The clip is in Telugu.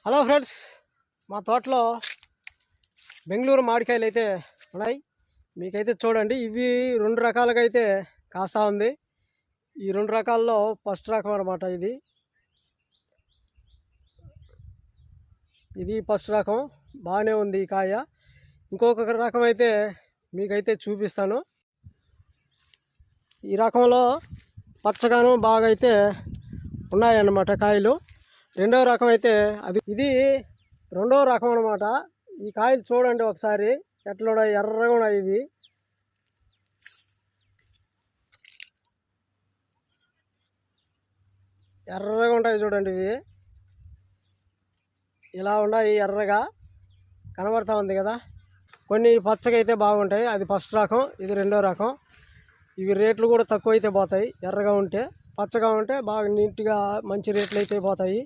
హలో ఫ్రెండ్స్, మా తోటలో బెంగళూరు మామిడికాయలు అయితే ఉన్నాయి. మీకైతే చూడండి, ఇవి రెండు రకాలుగా అయితే కాస్తా ఉంది. ఈ రెండు రకాల్లో ఫస్ట్ రకం అనమాట. ఇది ఫస్ట్ రకం, బాగానే ఉంది ఈ కాయ. ఇంకొక రకం అయితే మీకైతే చూపిస్తాను. ఈ రకంలో పచ్చగాను బాగా అయితే ఉన్నాయన్నమాట కాయలు. రెండవ రకం అయితే ఇది రెండవ రకం అనమాట. ఈ కాయలు చూడండి ఒకసారి ఎట్లా ఉన్నాయి, ఎర్రగా ఉన్నాయి. ఇవి ఎర్రగా ఉంటాయి చూడండి. ఇవి ఇలా ఉన్నాయి, ఎర్రగా కనబడతా ఉంది కదా. కొన్ని పచ్చగా అయితే బాగుంటాయి, అది ఫస్ట్ రకం. ఇది రెండో రకం. ఇవి రేట్లు కూడా తక్కువ అయితే పోతాయి. ఎర్రగా ఉంటే, పచ్చగా ఉంటే బాగా నీట్గా మంచి రేట్లు అయితే పోతాయి.